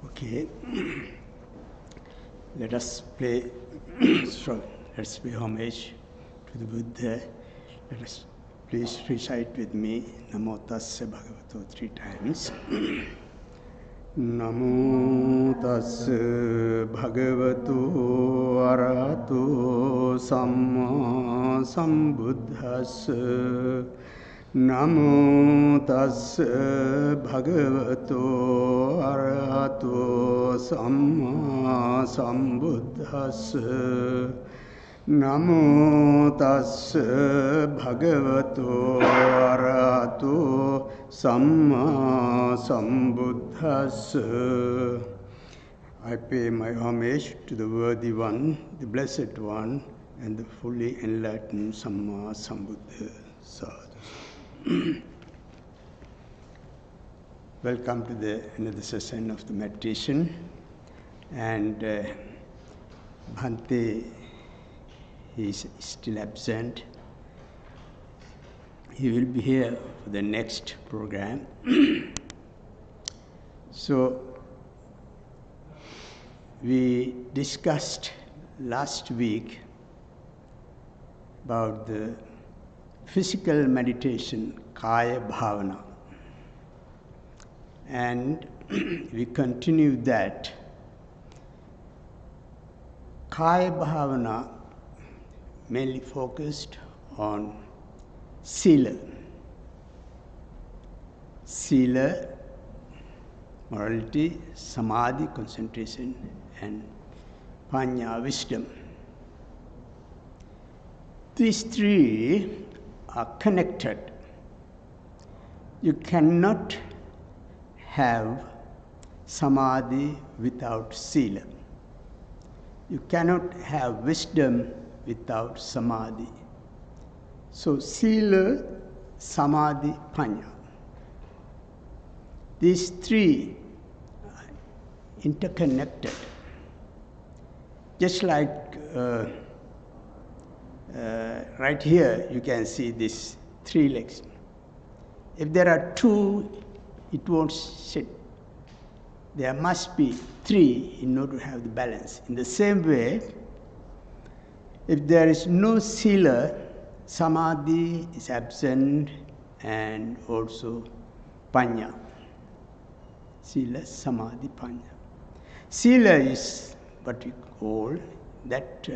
Okay. Let us pay let's pay homage to the Buddha. Let us please recite with me Namo Tassa Bhagavato 3 times. Namo Tassa Bhagavato Arahato Samma Sambuddhassa. Namo Tassa Bhagavato Arahato Samma Sambuddhassa. Namo Tassa Bhagavato Arahato Samma Sambuddhassa. I pay my homage to the worthy one, the blessed one, and the fully enlightened Samma Sambuddha. Sadhu. Welcome to another session of the meditation. And Bhante is still absent. He will be here for the next program. So, we discussed last week about the physical meditation, Kaya Bhavana. And we continue that. Kaya Bhavana mainly focused on Sila. Sila, morality, Samadhi, concentration, and Panya, wisdom. These three are connected. You cannot have Samadhi without Sila. You cannot have wisdom without Samadhi. So Sila, Samadhi, Panya. These three are interconnected. Just like right here, you can see these 3 legs. If there are 2, it won't sit. There must be 3 in order to have the balance. In the same way, if there is no Sila, Samadhi is absent, and also Panya. Sila, Samadhi, Panya. Sila is what we call that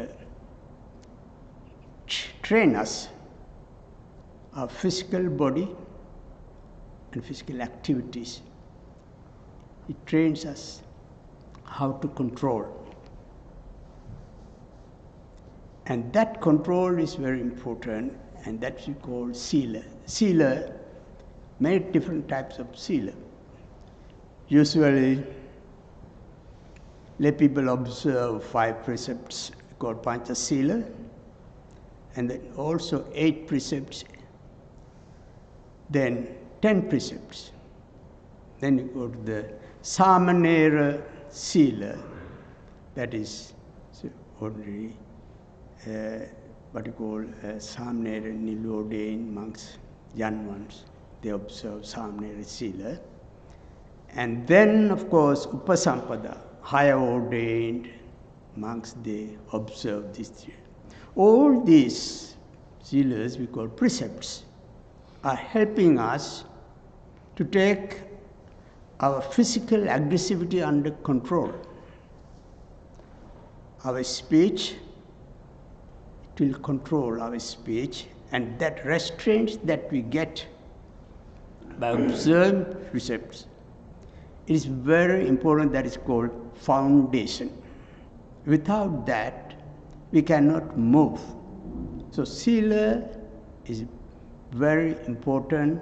train us, our physical body and physical activities. It trains us how to control. And that control is very important, and that we call Sila. Sila, many different types of Sila. Usually, lay people observe 5 precepts called Pancha Sila, and then also 8 precepts, then 10 precepts. Then you go to the Samanera Sila, that is ordinary, what you call Samanera, newly ordained monks, young ones, they observe Samanera Sila. And then, of course, Upasampada, higher ordained monks, they observe these 3. All these silas, we call precepts, are helping us to take our physical aggressivity under control. Our speech, it will control our speech, and that restraints that we get by observing precepts, it is very important. That is called foundation. Without that, we cannot move. So Sila is very important.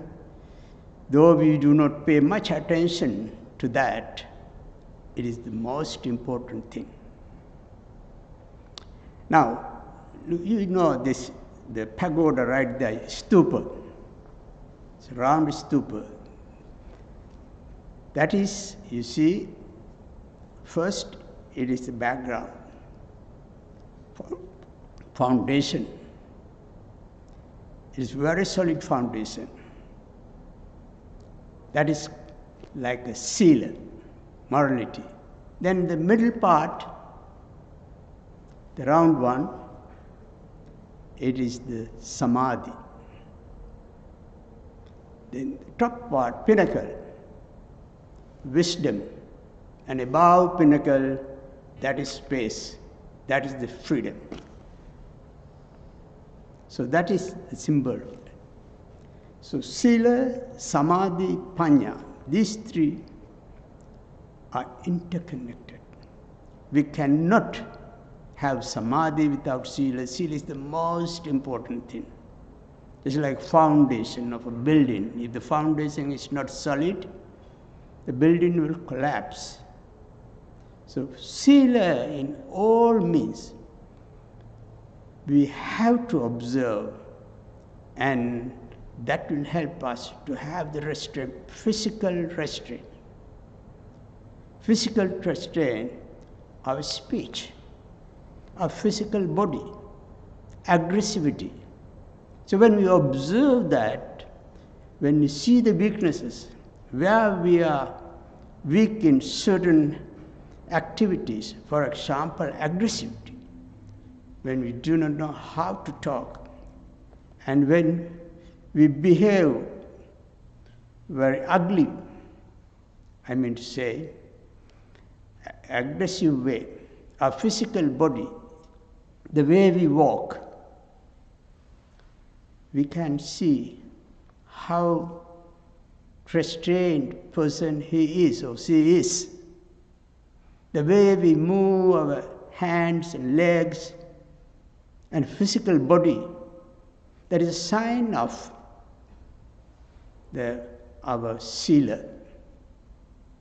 Though we do not pay much attention to that, it is the most important thing. Now, you know this, the pagoda right there, stupa. It's a round stupa. That is, you see, first it is the background, foundation. It is very solid foundation. That is like a seal, morality. Then the middle part, the round one, it is the samadhi. Then the top part, pinnacle, wisdom. And above pinnacle, that is space. That is the freedom. So that is the symbol. So sila, samadhi, panya, these three are interconnected. We cannot have samadhi without sila. Sila is the most important thing. It's like foundation of a building. If the foundation is not solid, the building will collapse. So sila in all means, we have to observe, and that will help us to have the restraint, physical restraint. Physical restraint, our speech, our physical body, aggressivity. So when we observe that, when we see the weaknesses, where we are weak in certain activities, for example, aggressivity, when we do not know how to talk, and when we behave very ugly, I mean to say, aggressive way, our physical body, the way we walk, we can see how restrained person he is or she is. The way we move our hands and legs and physical body, that is a sign of our sila,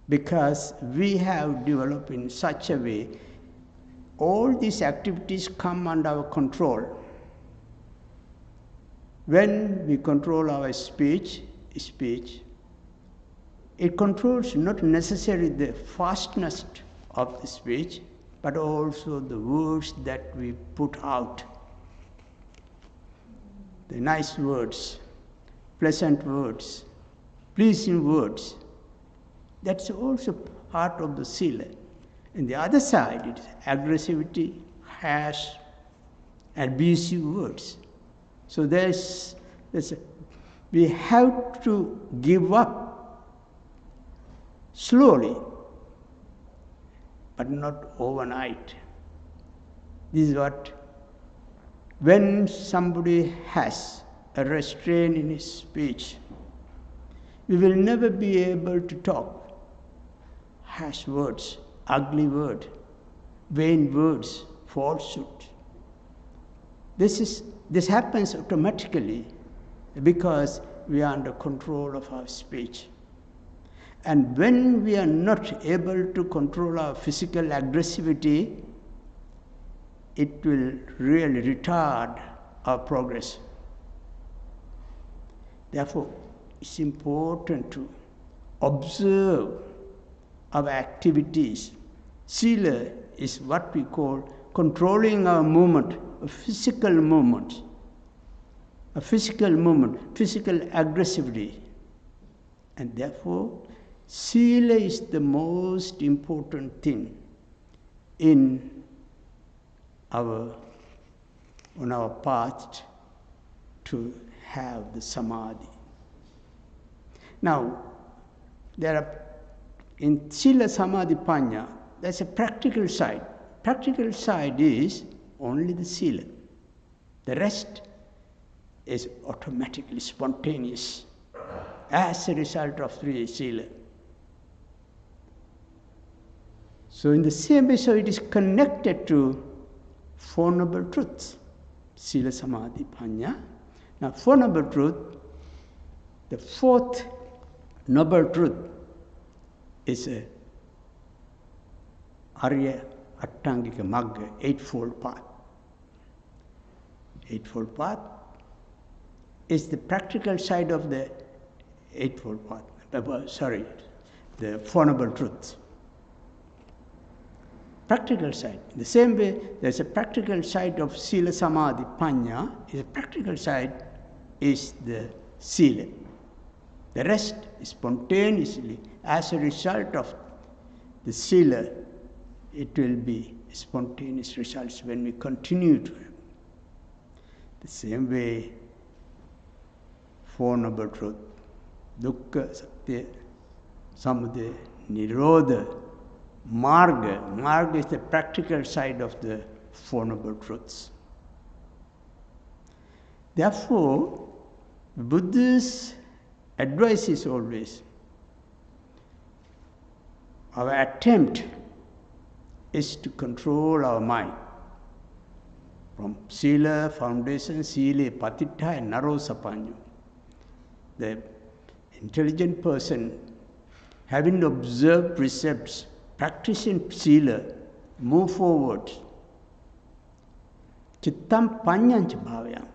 because we have developed in such a way, all these activities come under our control. When we control our speech, it controls not necessarily the fastness of the speech, but also the words that we put out. The nice words, pleasant words, pleasing words. That's also part of the sila. And the other side, it is aggressivity, harsh, abusive words. So we have to give up slowly, but not overnight. This is what, when somebody has a restraint in his speech, we will never be able to talk harsh words, ugly words, vain words, falsehood. This happens automatically because we are under control of our speech. And when we are not able to control our physical aggressivity, it will really retard our progress. Therefore, it's important to observe our activities. Sila is what we call controlling our movement, a physical movement, physical aggressivity. And therefore, sila is the most important thing on our path to have the samadhi. Now, in sila, samadhi, panya, there's a practical side. Practical side is only the sila. The rest is automatically spontaneous as a result of the sila. So in the same way, so it is connected to Four Noble Truths, sila, samadhi, panya. Now, Four Noble Truths, the fourth Noble Truth is a Arya Attangika Magga, Eightfold Path. Eightfold Path is the practical side of the Eightfold Path, the Four Noble Truths. Practical side. In the same way, there's a practical side of sila, samadhi, panya, is a practical side is the sila. The rest is spontaneously, as a result of the sila, it will be spontaneous results when we continue to. The same way, Four Noble Truth, Dukkha, Satya, Samudaya, Nirodha, Marga. Marga is the practical side of the Four Noble Truths. Therefore, Buddha's advice is always, our attempt is to control our mind. From Sila, foundation, Sila, Patittha and Narosapanyo. The intelligent person, having observed precepts, practicing Sila, move forward. Chittam Panyancha Bhavayam.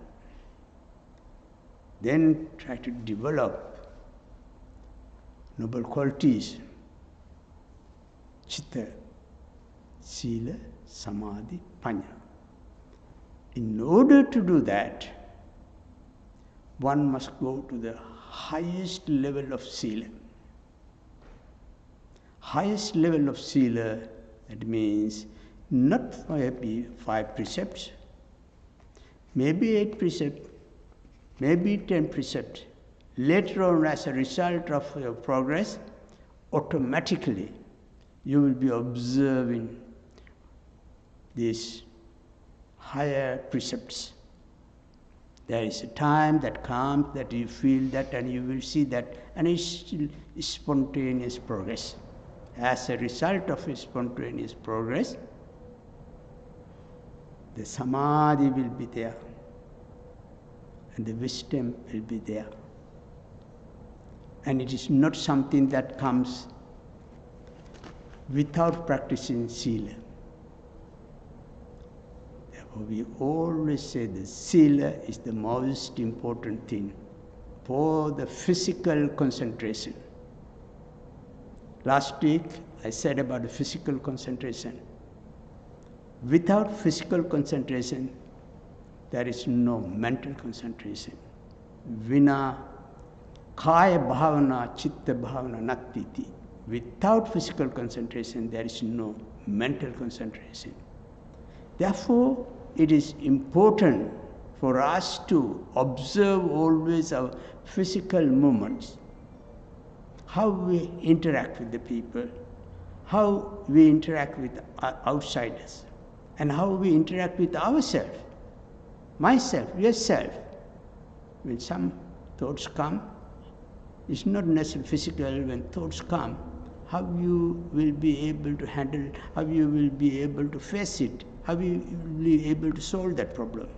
Then try to develop noble qualities. Chitta, Sila, Samadhi, Panya. In order to do that, one must go to the highest level of Sila. Highest level of Sila, that means not 5 precepts, maybe 8 precepts, maybe 10 precepts. Later on, as a result of your progress, automatically you will be observing these higher precepts. There is a time that comes that you feel that and you will see that, and it's still spontaneous progress. As a result of a spontaneous progress, the samadhi will be there and the wisdom will be there. And it is not something that comes without practicing Sila. Therefore, we always say that Sila is the most important thing for the physical concentration. Last week, I said about the physical concentration. Without physical concentration, there is no mental concentration. Vina kaya bhavana, chitta bhavana nattiti. Without physical concentration, there is no mental concentration. Therefore, it is important for us to observe always our physical movements. How we interact with the people, how we interact with outsiders, and how we interact with ourselves, myself, yourself. When some thoughts come, it's not necessarily physical. When thoughts come, how you will be able to handle it, how you will be able to face it, how you will be able to solve that problem.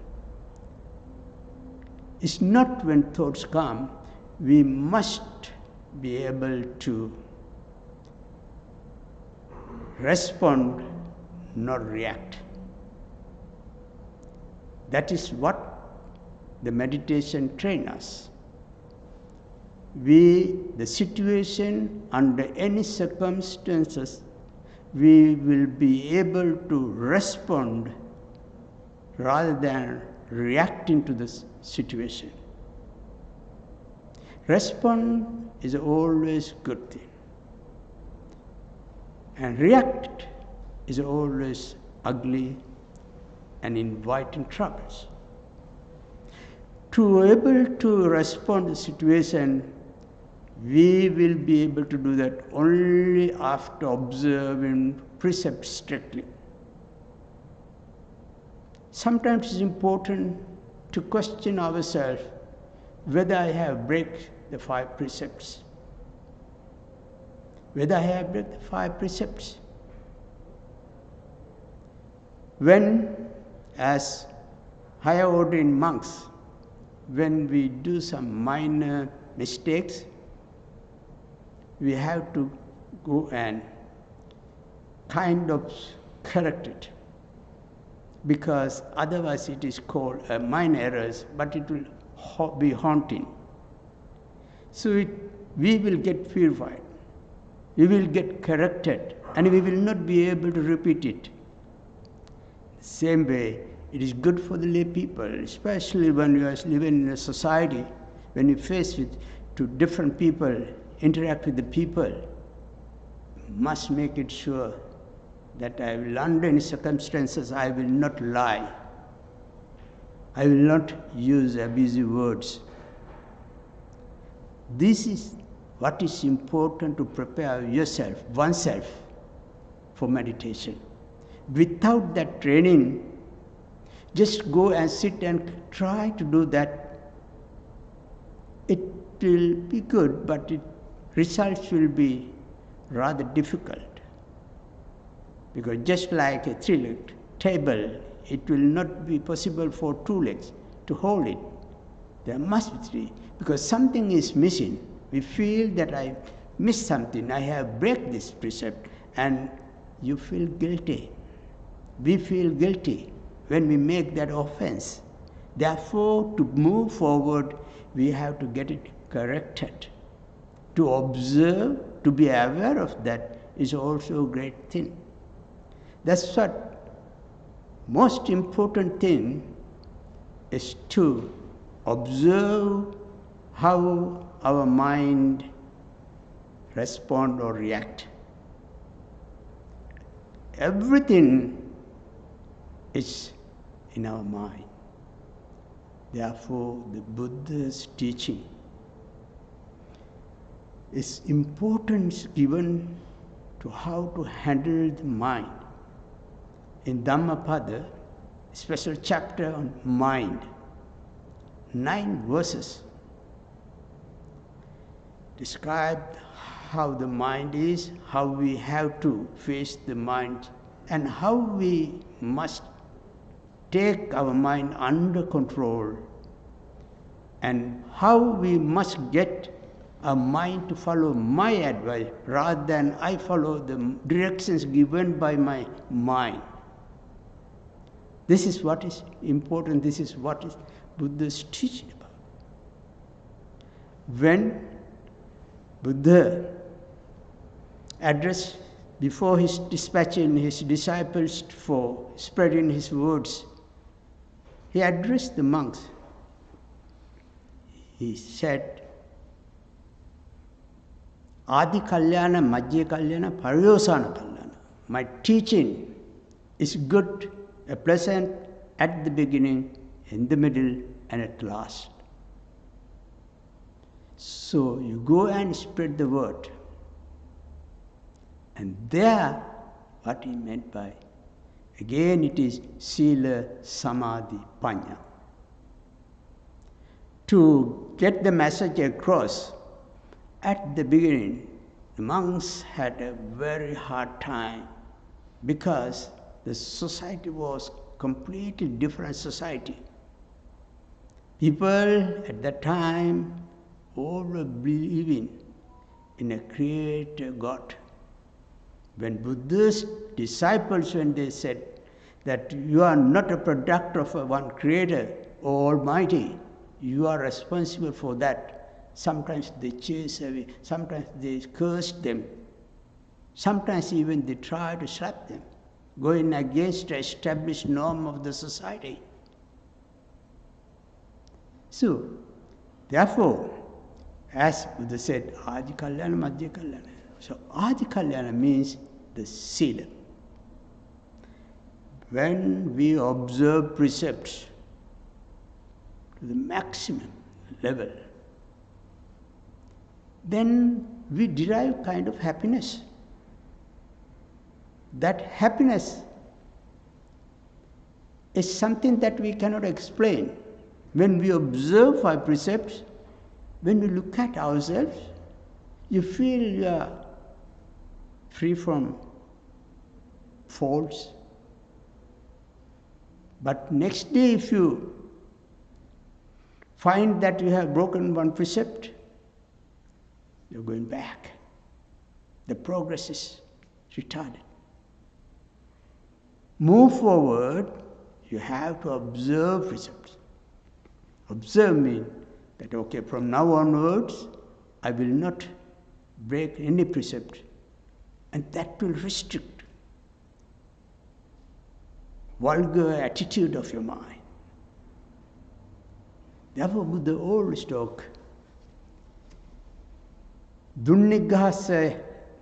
It's not when thoughts come, we must be able to respond, not react. That is what the meditation trains us. The situation, under any circumstances, we will be able to respond rather than reacting to the situation. Respond is always a good thing. And react is always ugly and inviting troubles. To be able to respond to the situation, we will be able to do that only after observing precepts strictly. Sometimes it's important to question ourselves whether I have break the 5 precepts. Whether I have break the 5 precepts. When, as higher ordained monks, when we do some minor mistakes, we have to go and kind of correct it, because otherwise it is called minor errors, but it will be haunting. So we will get purified, we will get corrected, and we will not be able to repeat it. Same way, it is good for the lay people, especially when you are living in a society, when you face with to different people, interact with the people, must make it sure that I will, under any circumstances, I will not lie. I will not use abusive words. This is what is important to prepare yourself, oneself, for meditation. Without that training, just go and sit and try to do that. It will be good, but results will be rather difficult. Because just like a three-legged table, it will not be possible for two legs to hold it. There must be three, because something is missing. We feel that I missed something, I have break this precept, and you feel guilty. We feel guilty when we make that offense. Therefore, to move forward, we have to get it corrected. To observe, to be aware of that is also a great thing. That's what most important thing is, to observe how our mind respond or react. Everything is in our mind. Therefore, the Buddha's teaching is importance given to how to handle the mind. In Dhammapada, special chapter on mind, 9 verses describe how the mind is, how we have to face the mind, and how we must take our mind under control, and how we must get our mind to follow my advice rather than I follow the directions given by my mind. This is what is important. This is what is Buddha's teaching about. When Buddha addressed, before his dispatching his disciples for spreading his words, he addressed the monks. He said, Adi Kalyana, Majja Kalyana, Pariyosana Kalyana. My teaching is good, pleasant at the beginning, in the middle, and at last. So you go and spread the word. And there, what he meant by, again it is Sila, Samadhi, Panya. To get the message across, at the beginning, the monks had a very hard time, because the society was completely different society. People at that time all were believing in a creator God. When Buddha's disciples, when they said that you are not a product of one creator, Almighty, you are responsible for that, sometimes they chase away, sometimes they curse them, sometimes even they try to slap them, going against the established norm of the society. So, therefore, as Buddha said, Adi Kalyana, Majja Kalyana. So, Adi Kalyana means the Sila. When we observe precepts to the maximum level, then we derive kind of happiness. That happiness is something that we cannot explain. When we observe our precepts, when we look at ourselves, you feel you are free from faults. But next day, if you find that you have broken one precept, you're going back. The progress is retarded. Move forward, you have to observe precepts. Observe means that, okay, from now onwards, I will not break any precept, and that will restrict vulgar attitude of your mind. Therefore, Buddha always talk, Dunnigahase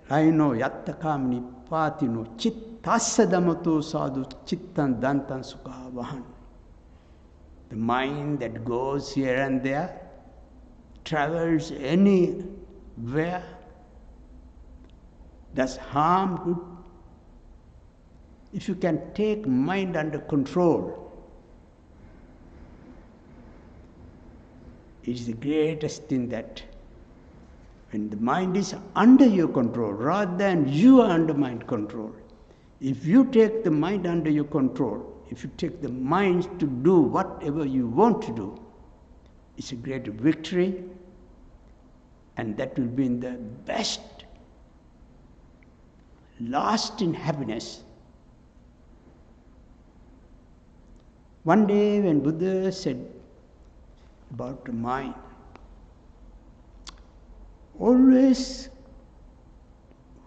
laino yattakamni patino chittassa damato sadhu chittan dantan sukha vahan. The mind that goes here and there, travels anywhere, does harm, good. If you can take mind under control, it is the greatest thing that when the mind is under your control, rather than you are under mind control, if you take the mind under your control, if you take the mind to do whatever you want to do, it's a great victory, and that will be in the best, lasting happiness. One day when Buddha said about the mind, always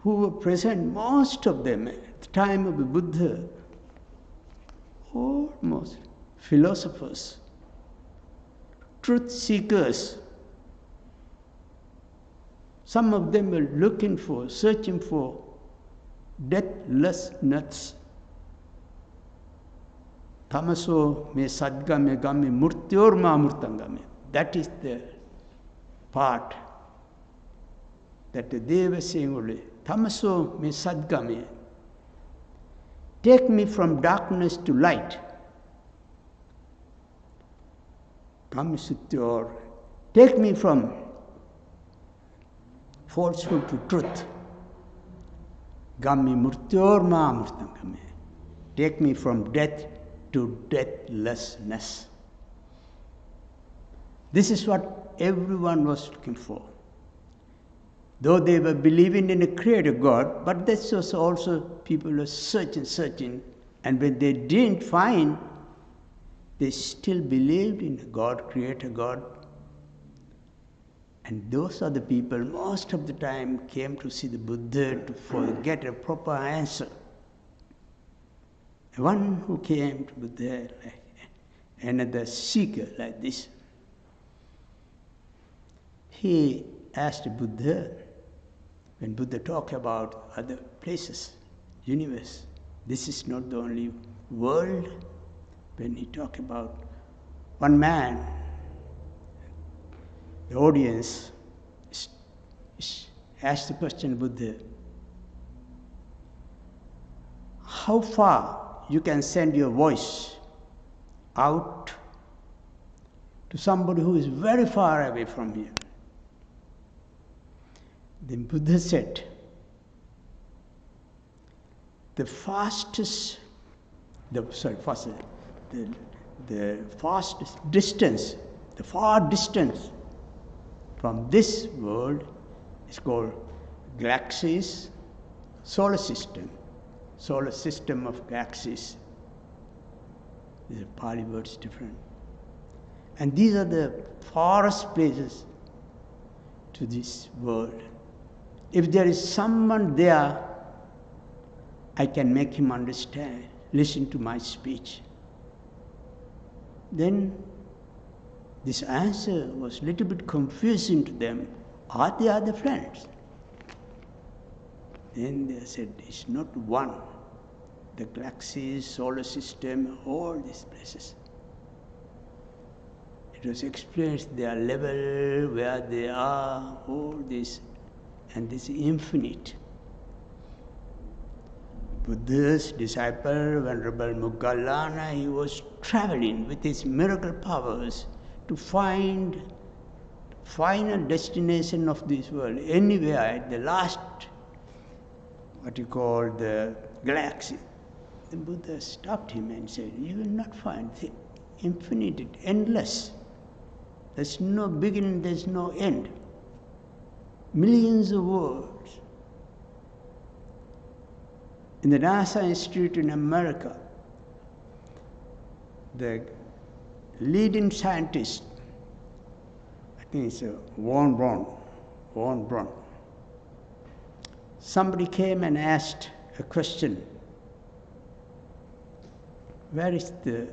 who were present, most of them at the time of the Buddha, almost philosophers, truth seekers. Some of them were looking for, searching for deathlessness. Tamaso me sadgame game murtyor ma murtangame. That is the part that they were saying only. Tamaso me sadgame. Take me from darkness to light. Kamisuttyor. Take me from falsehood to truth. Gammi murtyor ma murtangame. Take me from death to deathlessness. This is what everyone was looking for. Though they were believing in a creator God, but this was also people were searching, and when they didn't find, they still believed in a God, creator God. And those are the people most of the time came to see the Buddha to get a proper answer. One who came to Buddha, like another seeker like this, he asked Buddha, when Buddha talked about other places, universe, this is not the only world. When he talked about one man, the audience asked the question, Buddha, how far you can send your voice out to somebody who is very far away from here? Then Buddha said, the fastest distance, the far distance from this world is called galaxies, solar system of galaxies. These are Pali words different. And these are the farthest places to this world. If there is someone there, I can make him understand, listen to my speech. Then this answer was a little bit confusing to them. Are they other friends? Then they said, it's not one. The galaxies, solar system, all these places. It was explained their level, where they are, all this, and this is infinite. Buddha's disciple, Venerable Moggallana, he was traveling with his miracle powers to find final destination of this world, anywhere at the last, what you call the galaxy. The Buddha stopped him and said, you will not find the infinite, endless. There's no beginning, there's no end. Millions of worlds. In the NASA Institute in America, the leading scientist, I think it's Von Braun. Somebody came and asked a question. where is the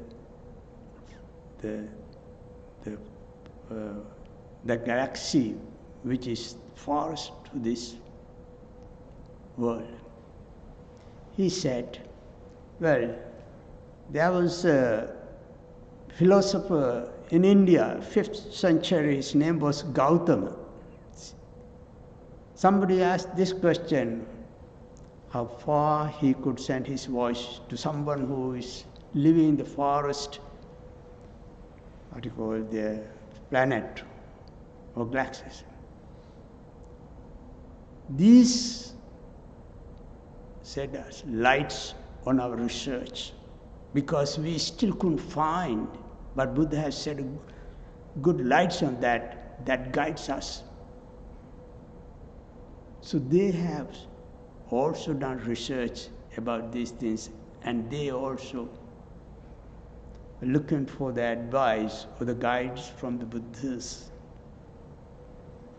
galaxy which is farthest to this world? He said, well, there was a philosopher in India, 5th century, his name was Gautama. Somebody asked this question, how far he could send his voice to someone who is living in the forest, what you call the planet or galaxies. These said as lights on our research, because we still couldn't find, but Buddha has said good lights on that guides us. So they have also done research about these things, and they also are looking for the advice or the guides from the Buddhists.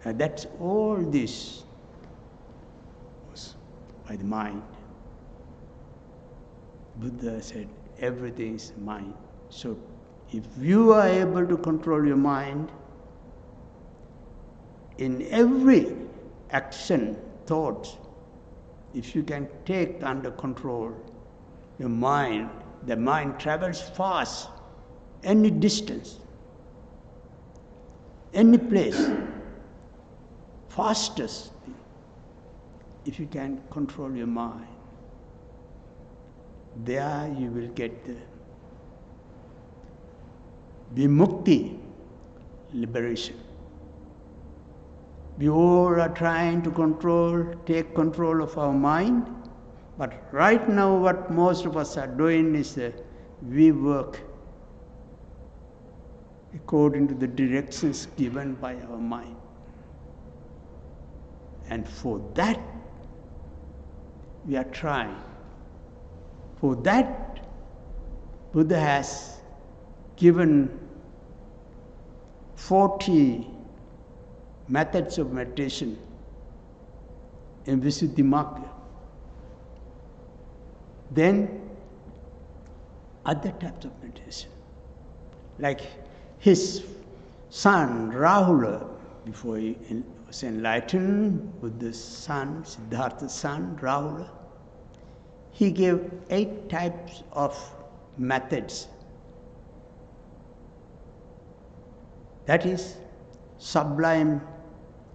And that's all this was by the mind. Buddha said, everything is mind. So if you are able to control your mind, in every action, thoughts, if you can take under control your mind, the mind travels fast, any distance, any place, fastest, if you can control your mind. There you will get the vimukti, liberation. We all are trying to take control of our mind, but right now what most of us are doing is we work according to the directions given by our mind. And for that, we are trying. For that, Buddha has given 40 methods of meditation in Visuddhimagga. Then other types of meditation, like his son Rahula, before he was enlightened, Buddha's son, Siddhartha's son Rahula, he gave 8 types of methods. That is sublime,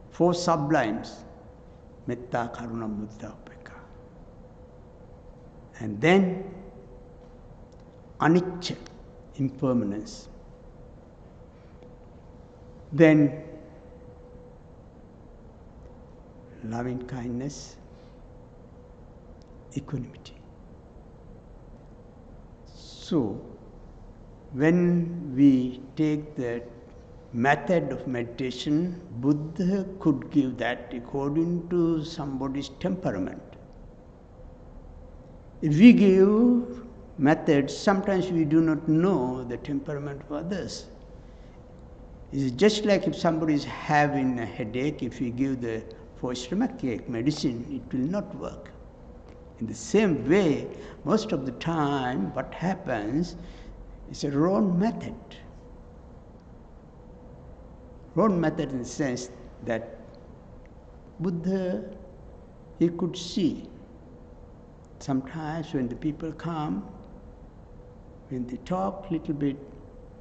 4 sublimes, metta, karuna, mudita, upekkha. And then anicca, impermanence. Then loving kindness, equanimity. So, when we take the method of meditation, Buddha could give that according to somebody's temperament. If we give methods, sometimes we do not know the temperament of others. It's just like if somebody is having a headache, if we give the for stomachache medicine, it will not work. In the same way, most of the time, what happens is a wrong method. Wrong method in the sense that Buddha, he could see. Sometimes when the people come, when they talk a little bit,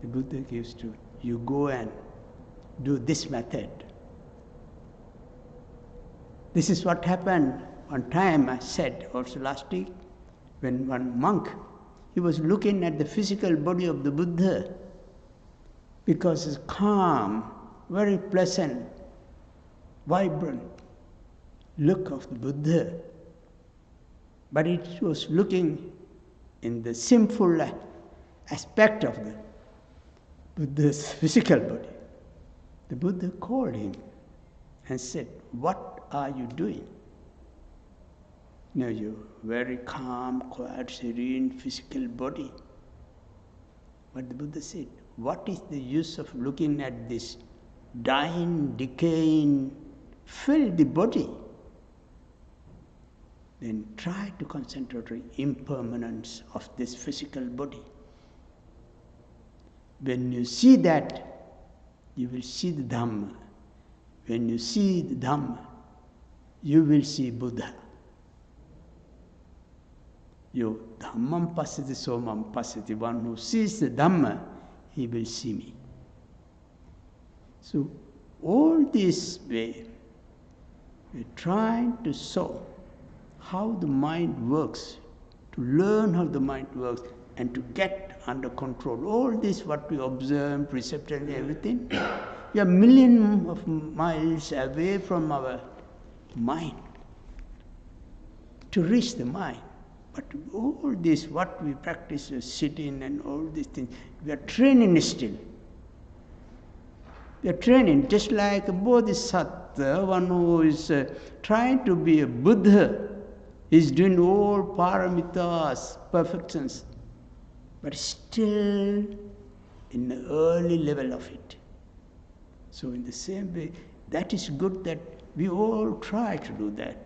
the Buddha gives to you go and do this method. This is what happened one time, I said also last week, when one monk, he was looking at the physical body of the Buddha because it's calm, very pleasant, vibrant look of the Buddha. But it was looking in the sinful aspect of the Buddha's physical body. The Buddha called him and said, "What are you doing? You know, you're very calm, quiet, serene, physical body." But the Buddha said, "What is the use of looking at this dying, decaying, filthy body? then try to concentrate on impermanence of this physical body. When you see that, you will see the Dhamma. When you see the Dhamma, you will see Buddha. Yo Dhammam pasati somam pasati. One who sees the Dhamma, he will see me. So all this way, we're trying to show how the mind works, to learn how the mind works, and to get under control. All this what we observe, percept and everything, we are millions of miles away from our mind to reach the mind. But all this, what we practice, sitting and all these things, we are training still. We are training, just like a bodhisattva, one who is trying to be a Buddha, is doing all paramitas, perfections, but still in the early level of it. So in the same way, that is good that we all try to do that.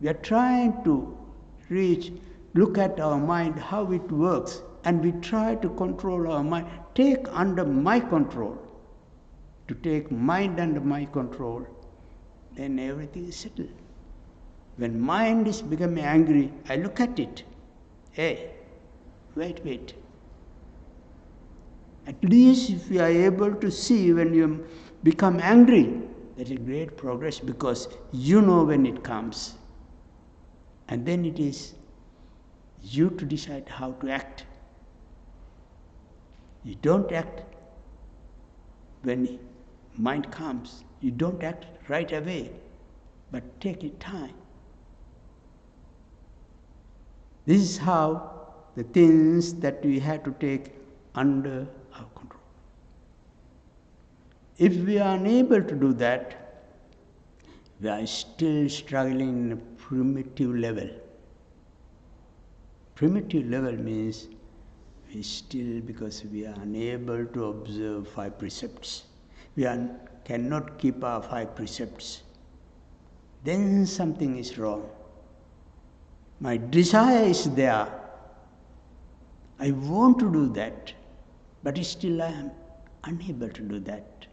We are trying to reach, look at our mind, how it works, and we try to control our mind, take under my control. To take mind under my control, then everything is settled. When mind is becoming angry, I look at it. Hey, wait. At least if you are able to see when you become angry, that is great progress, because you know when it comes. And then it is you to decide how to act. You don't act when mind comes. You don't act right away, but take your time. This is how the things that we have to take under our control. If we are unable to do that, we are still struggling in a primitive level. Primitive level means we still, because we are unable to observe 5 precepts. We cannot keep our 5 precepts. Then something is wrong. My desire is there. I want to do that, but still I am unable to do that.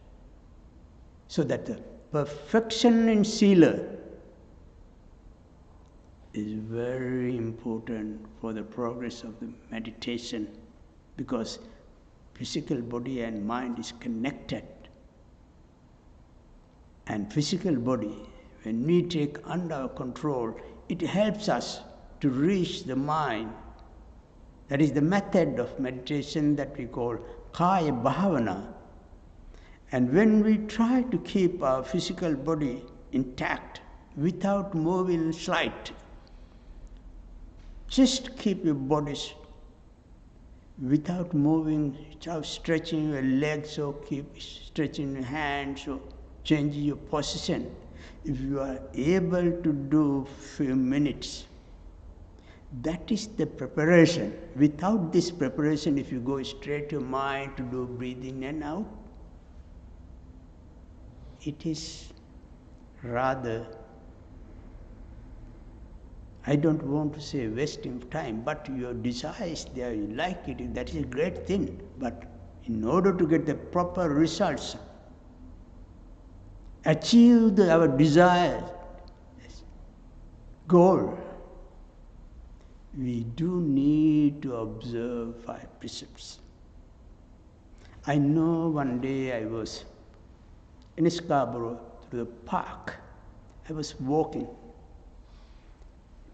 So that the perfection in Sila is very important for the progress of the meditation, because physical body and mind is connected. And physical body, when we take under our control, it helps us to reach the mind. That is the method of meditation that we call Kaya Bhavana. And when we try to keep our physical body intact, without moving slight, just keep your body without moving, without stretching your legs or keep stretching your hands or changing your position. If you are able to do few minutes, that is the preparation. Without this preparation, if you go straight to mind to do breathing in and out, it is rather, I don't want to say wasting of time, but your desire is there, you like it, that is a great thing. But in order to get the proper results, achieve our desire, goal, we do need to observe 5 precepts. I know one day I was in Scarborough through the park. I was walking,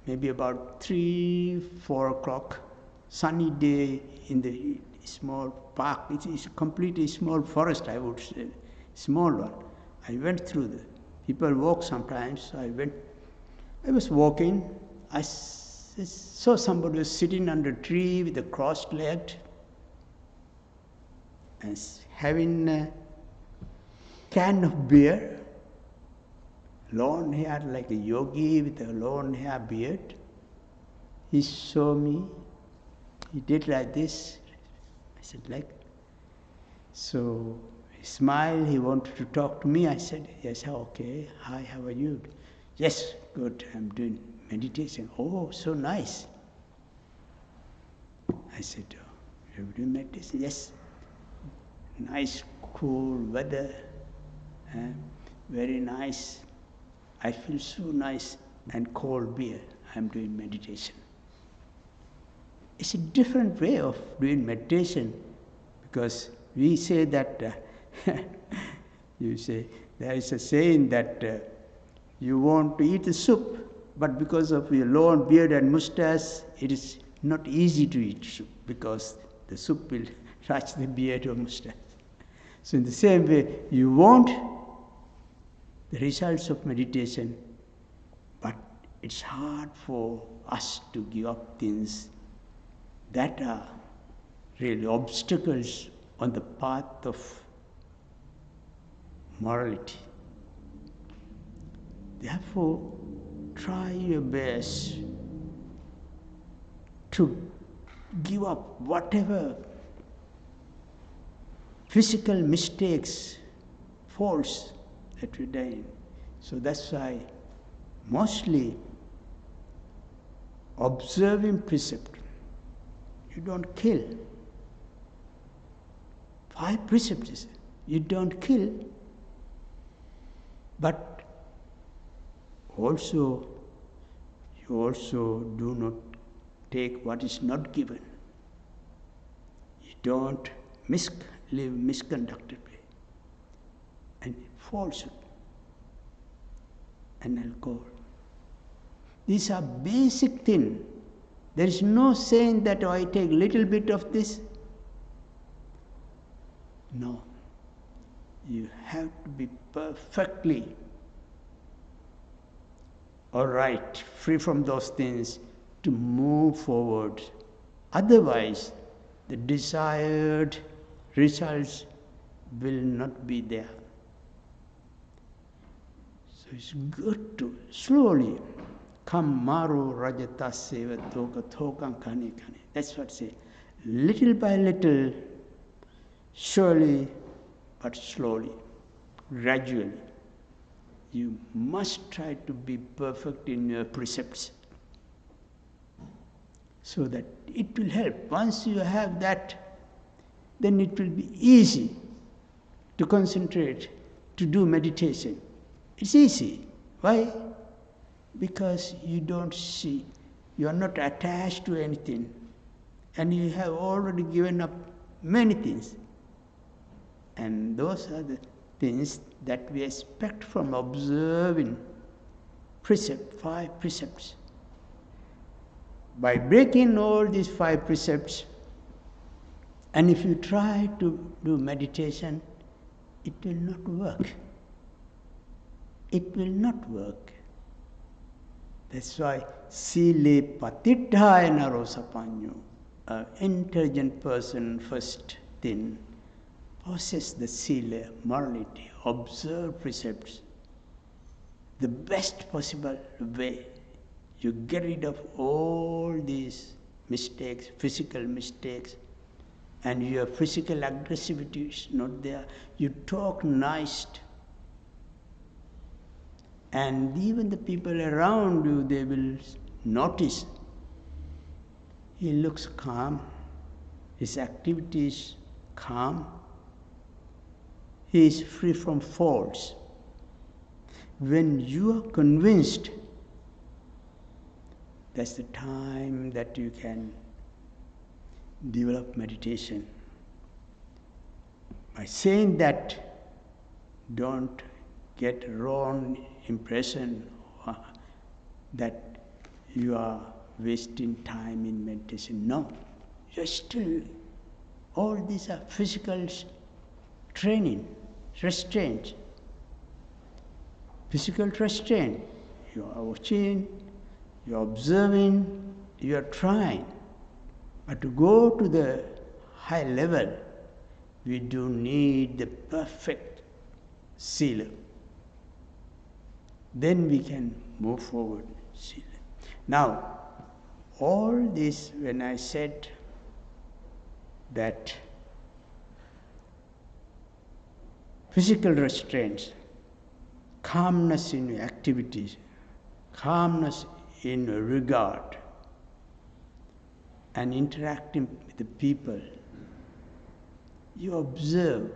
maybe about 3-4 o'clock, sunny day in the small park. It is a completely small forest, I would say, small one. I went through the, people walk sometimes, so I was walking, I saw somebody was sitting under a tree with a crossed leg and having a can of beer, long hair like a yogi with a long hair beard. He saw me, he did like this, I said like, so he smiled, he wanted to talk to me. I said, yes, okay, hi, how are you? Yes, good, I'm doing meditation. Oh, so nice. I said, oh, you do meditation? Yes. Nice, cool weather. Very nice. I feel so nice. And cold beer. I'm doing meditation. It's a different way of doing meditation, because we say that, you say, there is a saying that you want to eat the soup, but because of your long beard and mustache, it is not easy to eat soup, because the soup will touch the beard or mustache. So in the same way, you want the results of meditation, but it's hard for us to give up things that are really obstacles on the path of morality. Therefore, try your best to give up whatever physical mistakes, faults that we're doing. So that's why mostly observing precept. You don't kill. 5 precepts. You don't kill, but also you also do not take what is not given. You don't live misconductedly, and falsehood and alcohol. These are basic things. There is no saying that, oh, I take little bit of this. No. You have to be perfectly all right, free from those things to move forward. Otherwise, the desired results will not be there. So it's good to slowly come maru rajataseva toka tokam kani kani. That's what I say. Little by little, surely but slowly, gradually. You must try to be perfect in your precepts, so that it will help. Once you have that, then it will be easy to concentrate, to do meditation. It's easy. Why? Because you don't see, you are not attached to anything, and you have already given up many things. And those are the things that we expect from observing 5 precepts. By breaking all these 5 precepts, and if you try to do meditation, it will not work. It will not work. That's why sile patidhaya narosapanyo, an intelligent person, first thing, possess the sila, morality, observe precepts. The best possible way, you get rid of all these mistakes, physical mistakes, and your physical aggressivity is not there. You talk nice, and even the people around you, they will notice. He looks calm, his activity is calm, he is free from faults. When you are convinced, that's the time that you can develop meditation. By saying that, don't get wrong impression that you are wasting time in meditation. No, you're still, all these are physical training, restraint. Physical restraint. You are watching, you are observing, you are trying. But to go to the high level, we do need the perfect sila. Then we can move forward. Sila. Now, all this, when I said that physical restraints, calmness in your activities, calmness in regard and interacting with the people, you observe,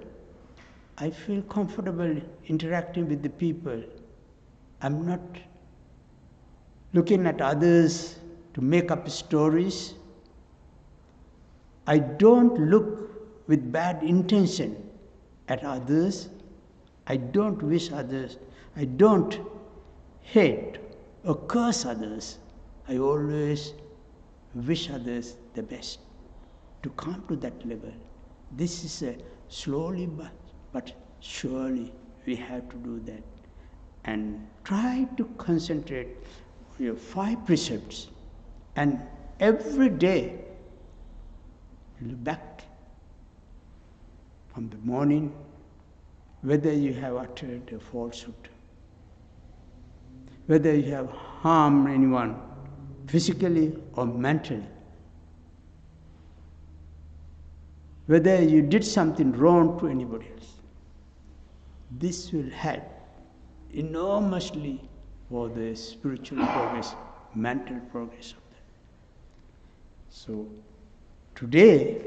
I feel comfortable interacting with the people. I'm not looking at others to make up stories. I don't look with bad intention at others. I don't wish others. I don't hate or curse others. I always wish others the best. To come to that level, this is a slowly but surely we have to do that. And try to concentrate on your 5 precepts. And every day, look back from the morning, whether you have uttered a falsehood, whether you have harmed anyone physically or mentally, whether you did something wrong to anybody else. This will help enormously for the spiritual progress, mental progress of that. So today,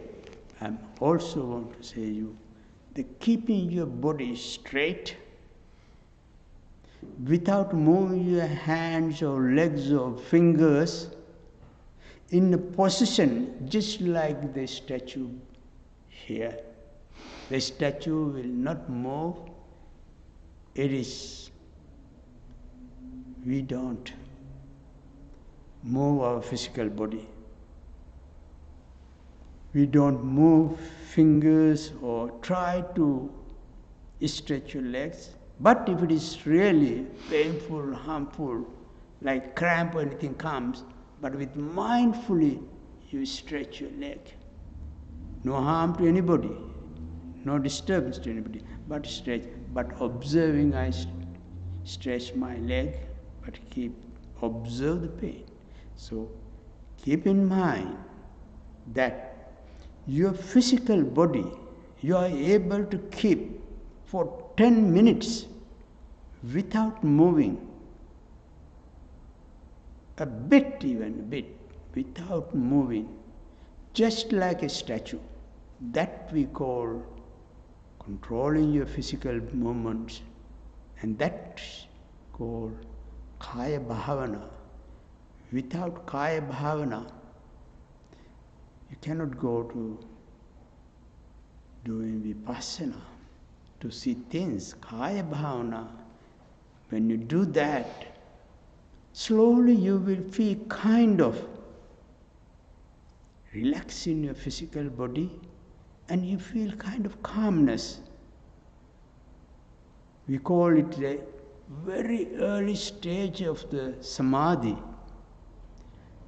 I also want to say you, that keeping your body straight, without moving your hands or legs or fingers, in a position just like the statue here. The statue will not move. It is, we don't move our physical body. We don't move fingers or try to stretch your legs. But if it is really painful, harmful, like cramp or anything comes, but with mindfully you stretch your leg. No harm to anybody, no disturbance to anybody, but stretch. But observing, I stretch my leg, but observe the pain. So keep in mind that your physical body, you are able to keep for 10 minutes without moving, a bit, without moving, just like a statue. That we call controlling your physical movements, and that's called Kaya Bhavana. Without Kaya Bhavana, you cannot go to doing Vipassana, to see things. Kaya Bhavana, when you do that, slowly you will feel kind of relax in your physical body, and you feel kind of calmness. We call it a very early stage of the samadhi,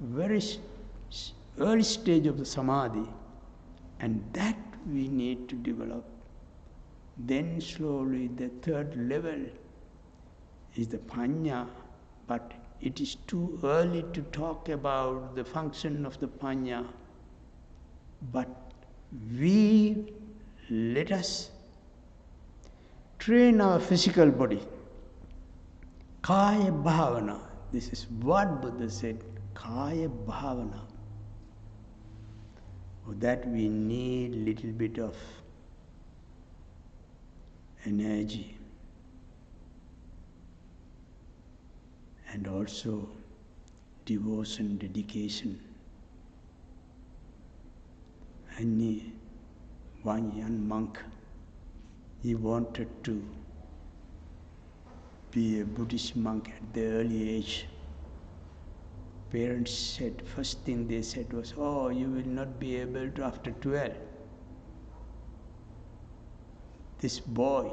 very early stage of the samadhi, and that we need to develop. Then slowly the 3rd level is the panya, but it is too early to talk about the function of the panya. But let us train our physical body. Kaya Bhavana. This is what Buddha said, Kaya Bhavana. For that we need little bit of energy and also devotion, dedication. And one young monk, he wanted to be a Buddhist monk at the early age. Parents said, first thing they said was, oh, you will not be able to after 12. This boy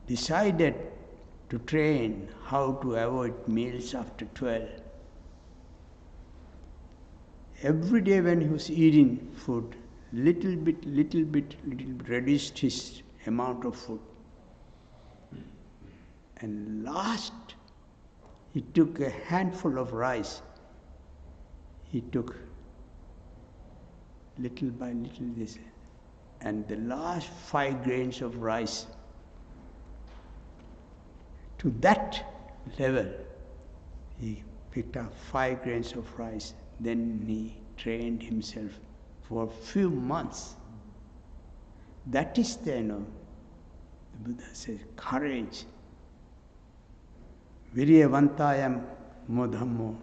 decided to train how to avoid meals after 12. Every day when he was eating food, little bit, reduced his amount of food. And last, he took a handful of rice. He took little by little this, and the last 5 grains of rice. To that level, He picked up 5 grains of rice. Then he trained himself for a few months. That is the Buddha says, courage. Viryavantayam modhammo.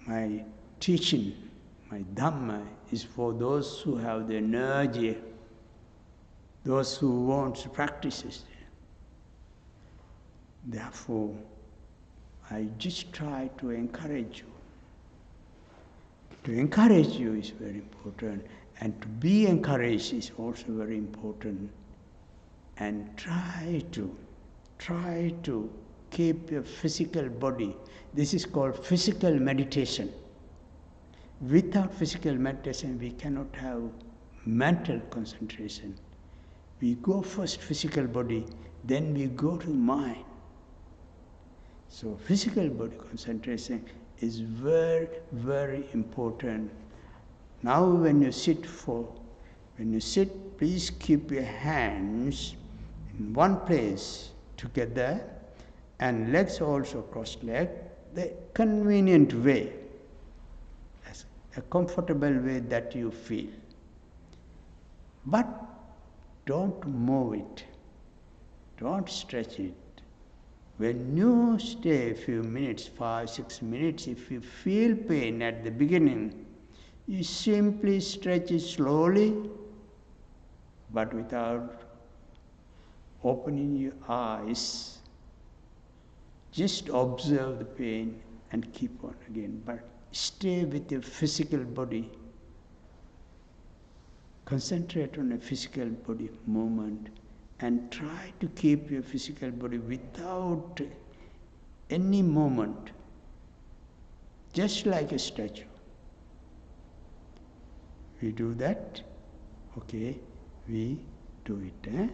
My teaching, my Dhamma is for those who have the energy, those who want to practice it. Therefore, I just try to encourage you. To encourage you is very important, and to be encouraged is also very important. And try to keep your physical body. This is called physical meditation. Without physical meditation, we cannot have mental concentration. We go first physical body, then we go to mind. So physical body concentration is very, very important. Now when you sit, please keep your hands in one place together and legs also cross-legged, the convenient way, a comfortable way that you feel. But don't move it, don't stretch it. When you stay a few minutes, 5, 6 minutes, if you feel pain at the beginning, you simply stretch it slowly, but without opening your eyes. Just observe the pain and keep on again. But stay with your physical body. Concentrate on a physical body movement and try to keep your physical body without any movement, just like a statue. We do that, okay, we do it.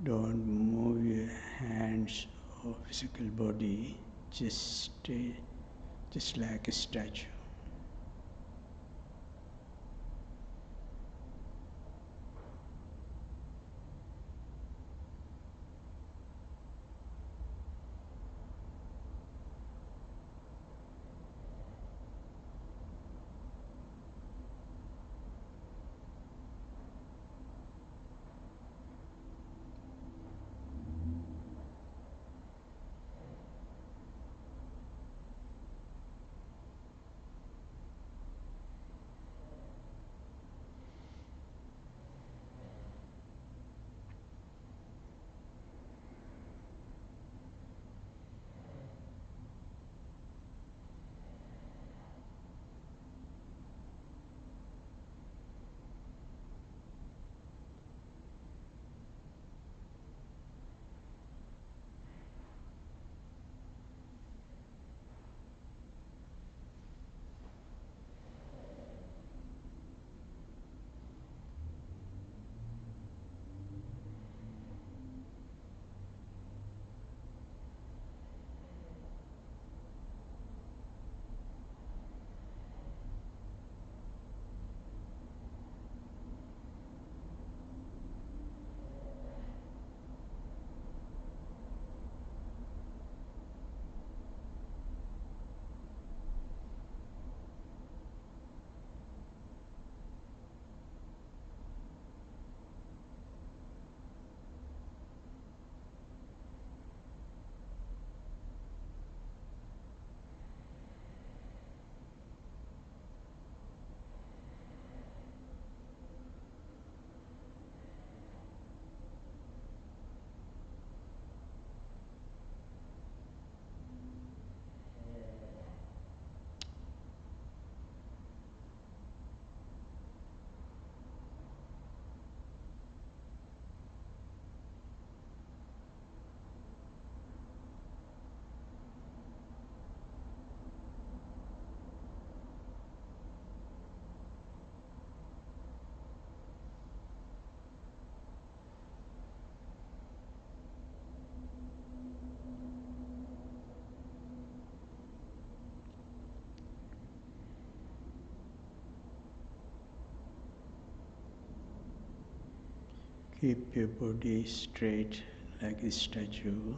Don't move your hands or physical body, just stay just like a statue. Keep your body straight like a statue.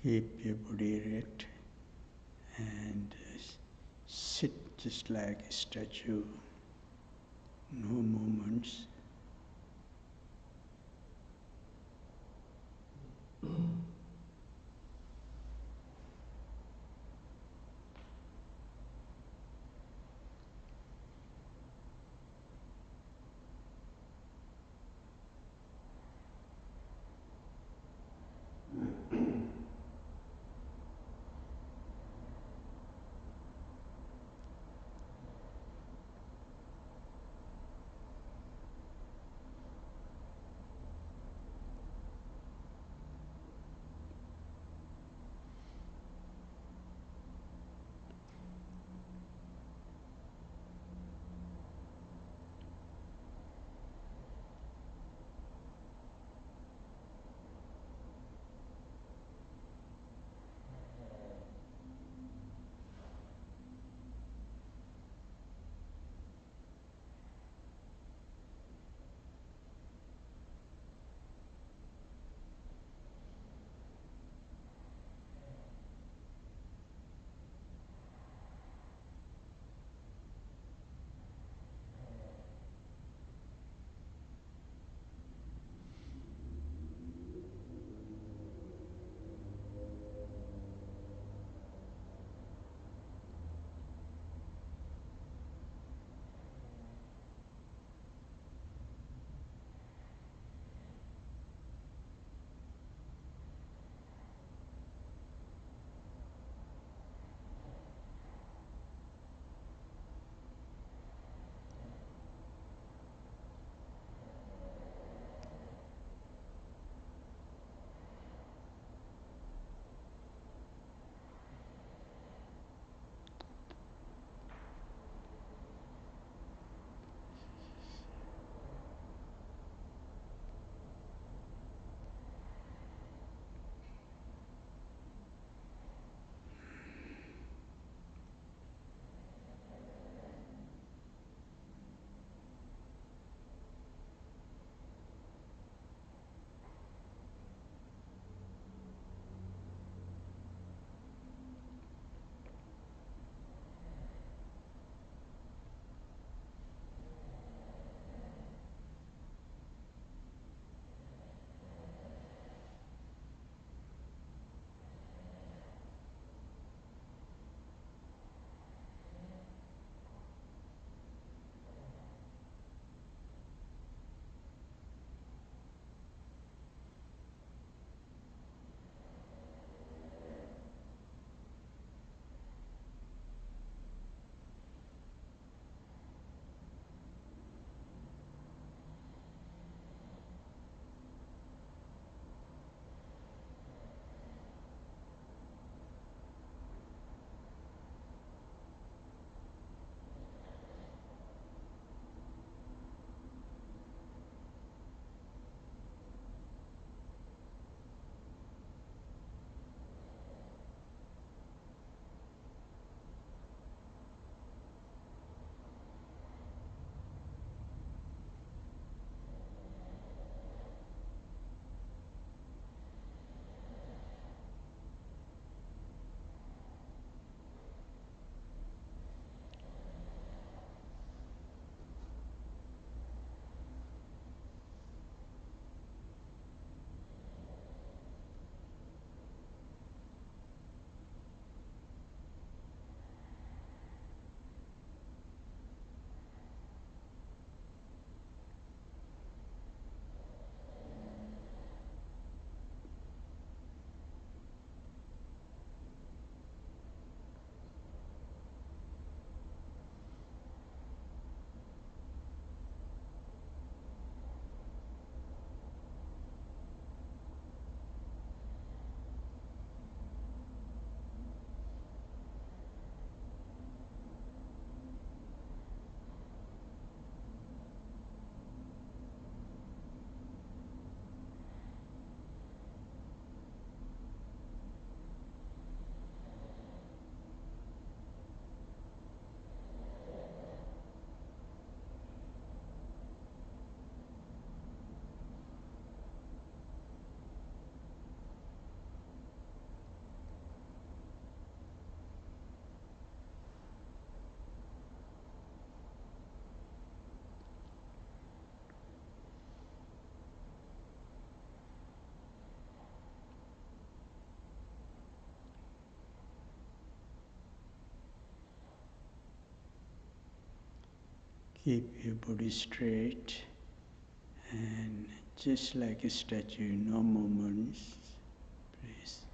Keep your body erect and sit just like a statue, no movements. Keep your body straight and just like a statue, no movements, please.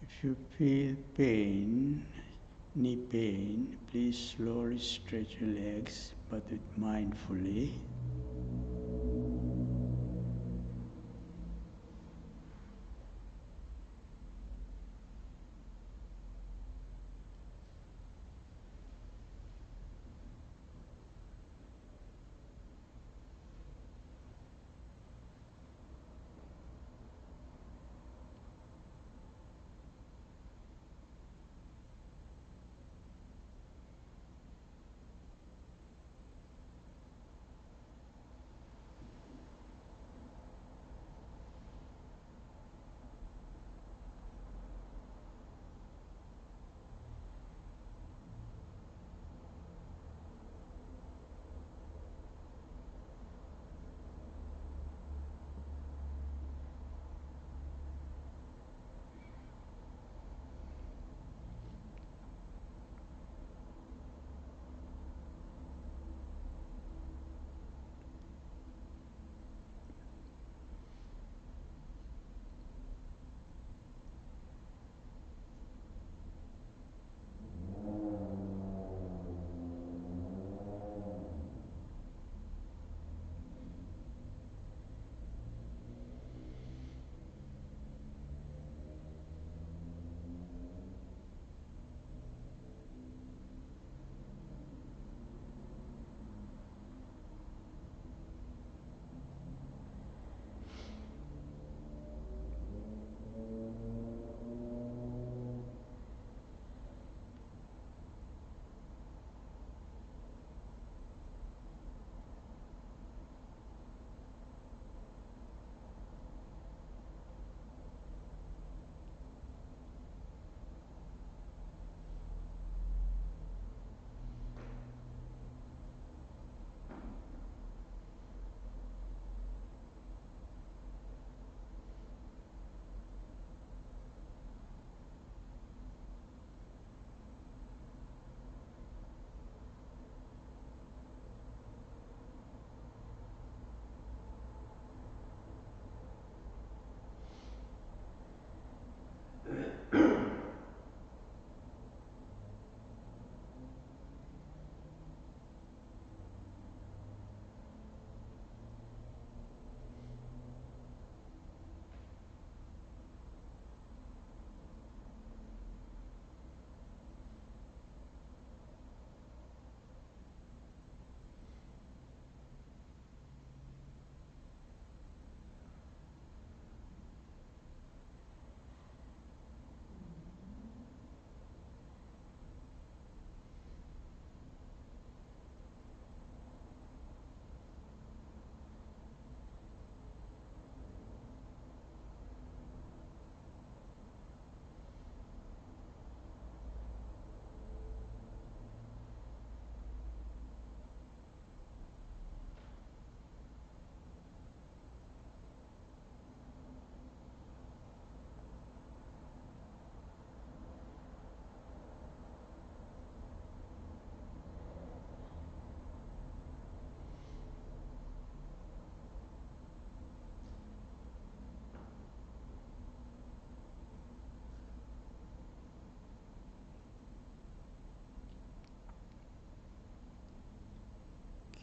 If you feel pain, knee pain, please slowly stretch your legs, but mindfully.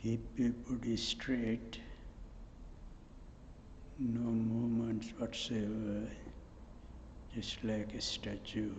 Keep your body straight, no movements whatsoever, just like a statue.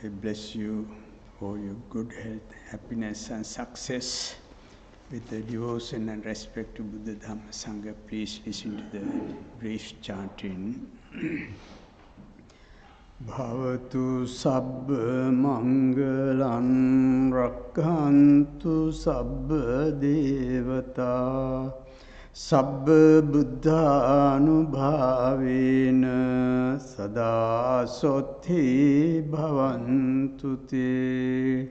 I bless you for your good health, happiness and success. With the devotion and respect to Buddha, Dhamma, Sangha, please listen to the brief chanting. Bhavatu sabba mangalan rakhantu sabba devata sabba buddhanubhavena sada sothi bhavantu te.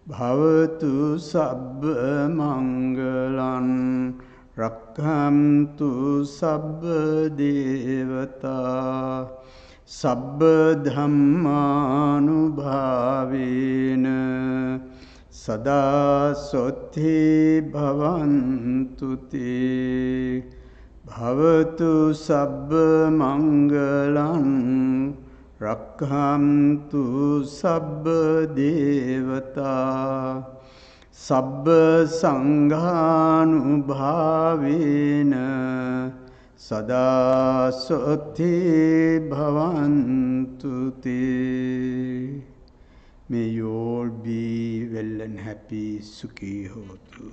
Bhavatu sabba mangalan rakhantu sabba devata sabba dhammanubhavena sada sothi bhavantu te. Bhavatu sabba mangalan rakhantu sabba devata sabba sanghanubhavena sada sothi bhavantu te. May you all be well and happy, sukhi hotu.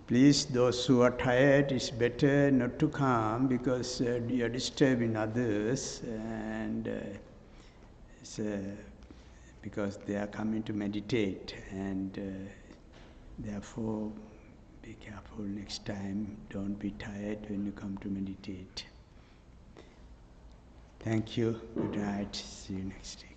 Please, those who are tired, it's better not to come because you are disturbing others, and because they are coming to meditate, and therefore be careful next time. Don't be tired when you come to meditate. Thank you. Good night. See you next week.